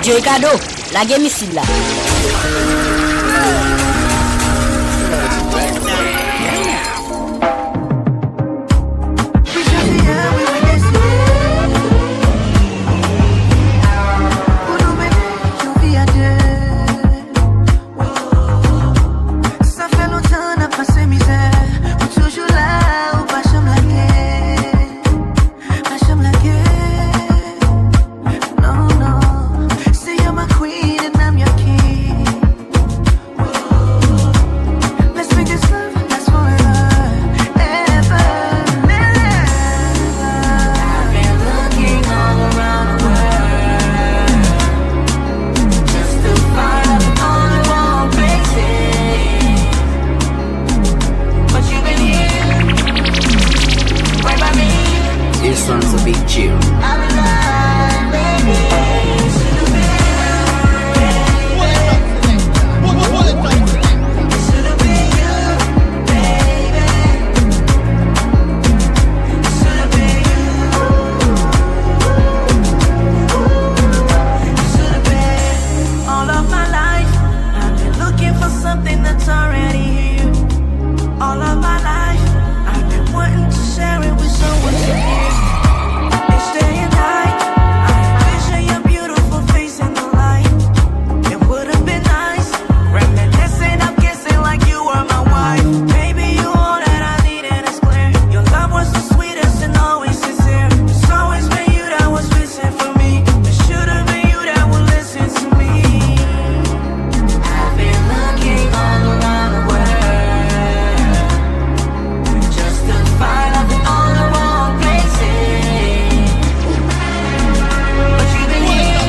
RÍCARDO, la game ici là. This one's a big tune. All of my life, I've been looking for something that's already here. All of my life, I've been wanting to share it with someone to hear. Each day and night, I envision your beautiful face in the light. It would have been nice, reminiscing, I'm kissing like you were my wife. Baby, you all that I need and it's clear. Your love was the sweetest and always sincere. It's always been you that was missing for me. It should have been you that would listen to me. I've been looking all around the world just to find out in all the wrong places. But you've been here,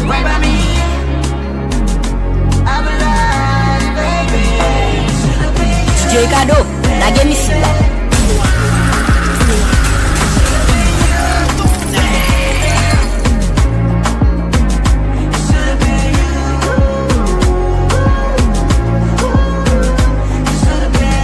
right by me. I'm alive, baby. Should've been you. RÍCARDO, la game ici là. Should've been you. Should've been.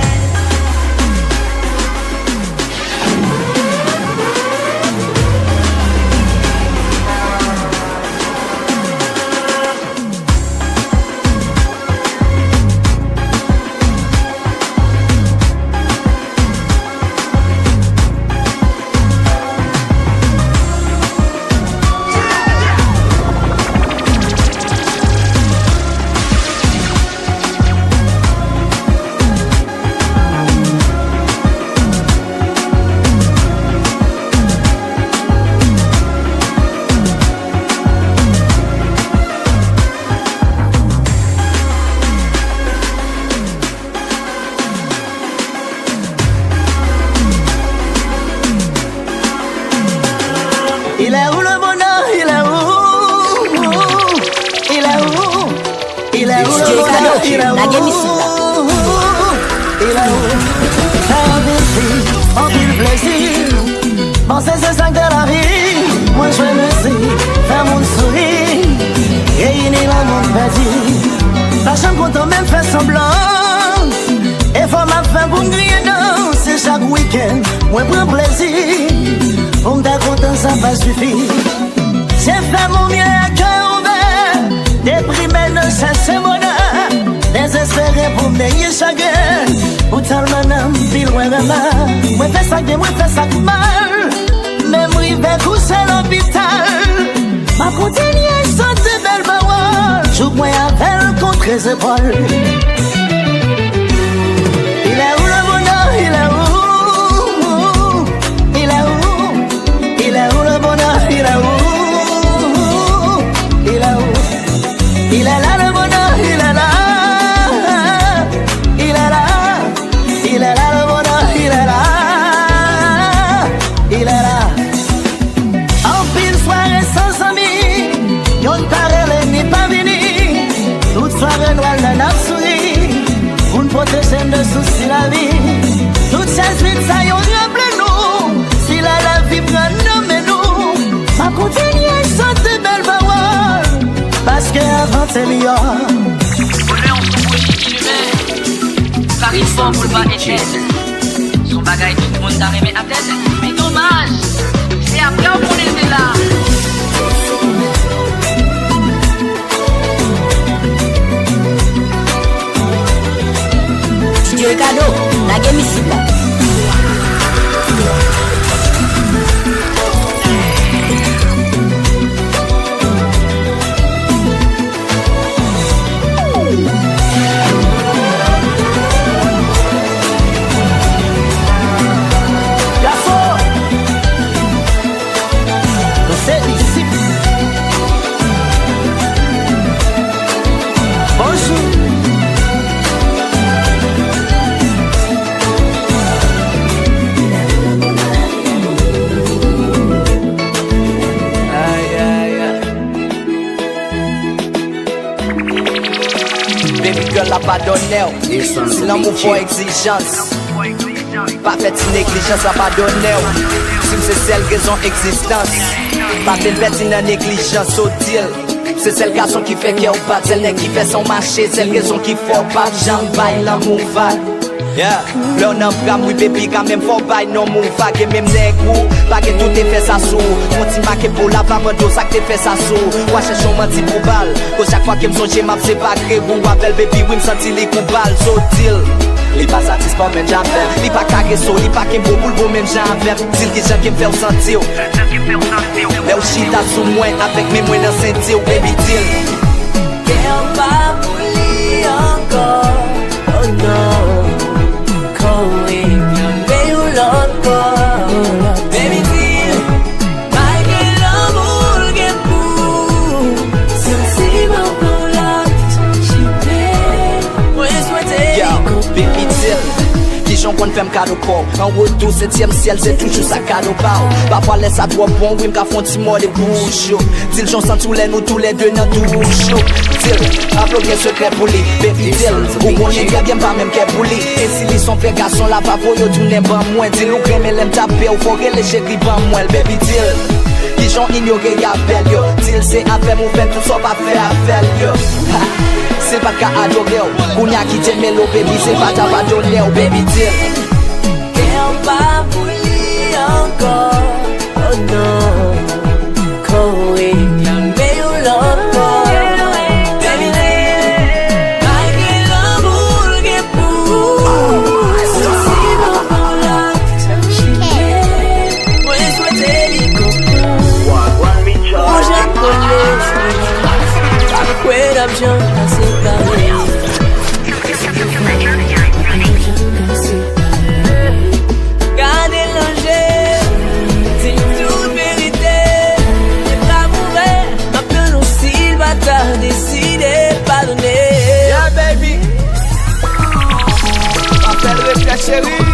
Il est où le bonheur? Il est où? Il est où? Il est où le bonheur? Il est où? La game ici là. Il est où? Un plaisir, un plaisir. Bon, c'est ça que de la vie. Moi je me suis faire mon sourire. Et il est là mon petit. La chambre content même fait semblant. Et faut ma faire pour me griller danser chaque week-end. Moi prends plaisir. Pour me content ça va suffire. J'ai fait mon mieux à cœur ouvert. Déprimé ne cherche bonheur. Désespéré pour me dénier chagrin. Pour tellement d'âme, puis loin de mal. Moi fais ça bien, moi fais ça mal. Même rivé coucher à l'hôpital. Ma continuer sans de belles paroles. Joue moi avec contre les épaules. Il est où le bonheur? Il est où? Il est où? Il est où le bonheur? Il est où? Il est où? Il est là le bonheur, il est là. Il est là. Il est là le bonheur, il est là. Il est là. En pile soirée sans amis, yon parle n'est pas venu. Toute soirée noire n'a pas souri. Pour nous protéger de soucis la vie. Toute chaise vite ça yon rappelle nous. Si la vie prend nous mais nous. Ma continuer sans de belles paroles. Parce que avant c'est meilleur. Bonheur, on se bouge qui le met. Paris fort pour le pas éternel. Son bagage, tout le monde t'a remis à tête. Mais dommage, c'est après qu'on était là. Seigneur l'a pardonné. Si l'amour faut exigence, pas fait une négligence à pardonner. Si c'est celle raison existence, pas fait une négligence au deal. C'est celle garçon qui fait qu'elle bat, celle qui fait son marché, celle raison qui faut pas jambe bail l'amour va. Yeah, l'on a pris oui baby quand même faut bail non mon va que même nègre, pas que tout est fait ça sous. Mon petit marqué pour la femme d'eau ça que fait ça sous. Moi cherche un menti pour balle, que chaque fois que me songe m'a c'est pas que vous appelle baby oui me senti les coups balle so deal. Li pas satisfait même j'appelle, li pas carré so, li pas qu'un beau boule même j'appelle. Dis que j'ai qui me fait sentir. Mais aussi t'as sous moi avec mes moyens dans sentir baby deal. Quero babuli encore, oh no. Koe meio louco, baby deal. Vai que l'amour que pour, sensível pour l'autre, j'y vais. Moi souhaiter baby deal. Qui j'en compte faire cadeau pour. En retour 7e ciel c'est toujours ça cadeau pas. Parfois laisse ça trop bon, oui m'ka font ti mort de bouche. Dis j'en sens tous les nous tous les deux dans douche. Dis a bloqué secret pour lui, baby deal. Ou on est bien pas même qu'est pour lui. Et si les sont fait garçon là pas pour yo tourner pas moins. Dis nous crème l'aime taper ou faut que les chéris pas moins baby deal. Qui j'en ignoré y'a belle yo. Dis c'est affaire mon fait tout ça pas faire affaire yo. C'est pas qu'à adorer, on y a quitté Melo baby, c'est pas ta pardonner, baby deal. Quero babuli encore, oh no. Koe meio louco, baby deal. Vai que l'amour que pour, sensível pour l'autre, j'y vais. Moi souhaiter l'y comprendre. Hoje eu conheço, fuera yo nasci carré. Gardez l'angé, c'est toute vérité. Et pas mourir, ma peine aussi, bâtard décidé, pardonner. Yeah baby, appelle le chérie.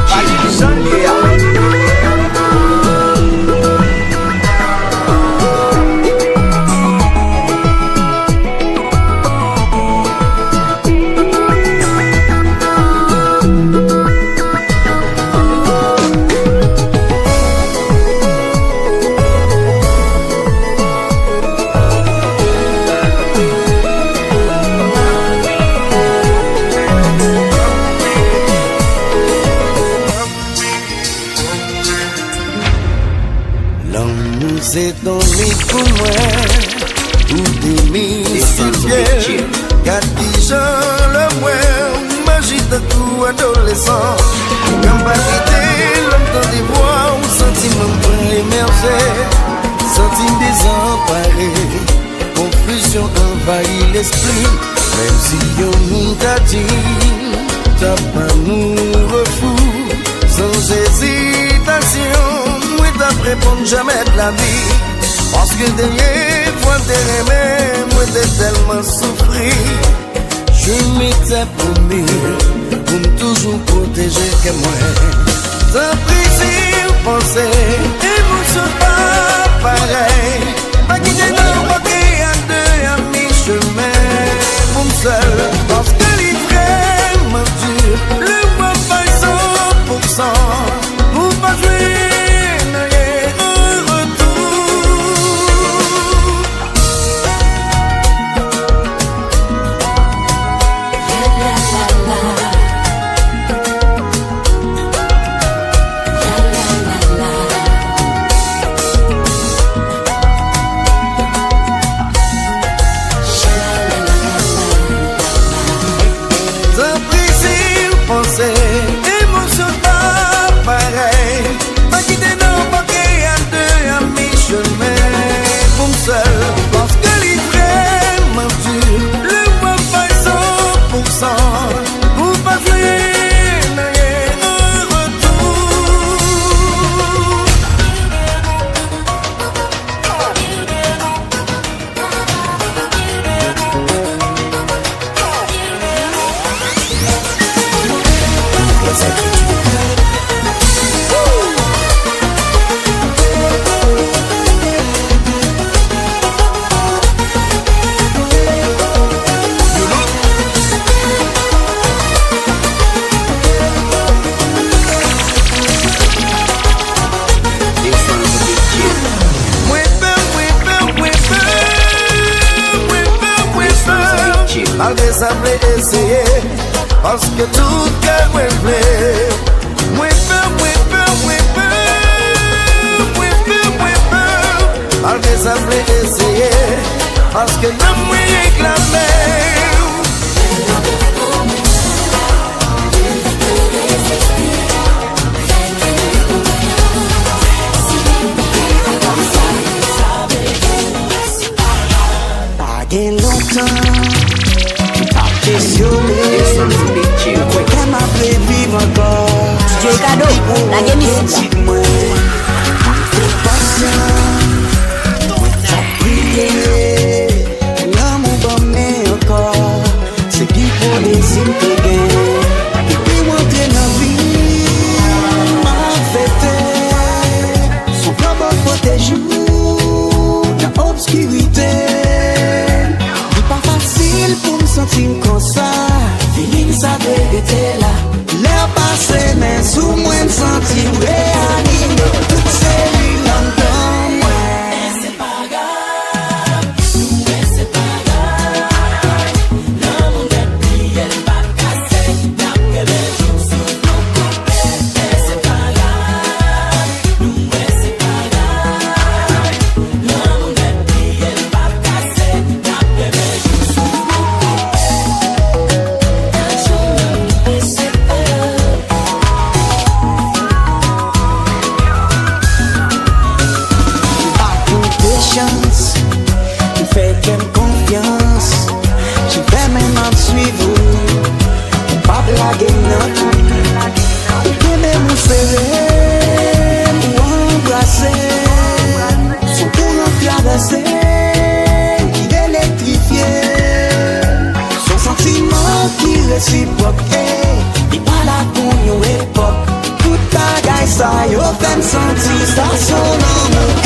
Pas du janvier. C'est ton lit pour moi, ou des mystifiés. Car déjà le moi, magie de tout adolescent. Comme pas quitter l'homme des voix, ou sentiment pour l'émerger. Sentiment désemparé, confusion envahit l'esprit. Même si on nous t'a dit, t'as pas nous refou, sans hésitation. D'après répondre jamais de la vie. Parce que derrière, moi t'es aimé, moi t'es tellement souffri. Je m'étais promis pour me toujours protéger que moi. Sans plaisir, penser, émotion pas pareil. Pas quitter dans le côté à deux à mi-chemin. Pour me seul, parce que les vraiment dur. Le mois pas 100%. Pour pas jouer. Émotion pas pareil. ça voulait essayer, parce que tout cœur me plaît. Moi peur, malgré ça voulait essayer, parce que l'homme moi réclamé. Pas longtemps, pas questionné, pourquoi qu'elle m'a fait vivre encore. DJ RÍCARDO, la game is là. L'amour bon mais encore, c'est qui pour les intégrer. Et puis monter dans vie, m'a fêté. Son plan bon protège nous, dans l'obscurité. C'est pas facile pour me sentir comme ça. Feeling ça vérité là. L'air passé mais sous moi me sentir réanimé. Toutes ces lignes dans moi. Tu fais qu'elle confiance, tu fais maintenant suivre. Pas blaguer non tout. Tu m'aimes ou serrer ou embrasser. Son courant traversé, il est électrifié. Son sentiment qui réciproque, il pas là pour une époque. Toute ta gaille ça, il fait me sentir ça son amour.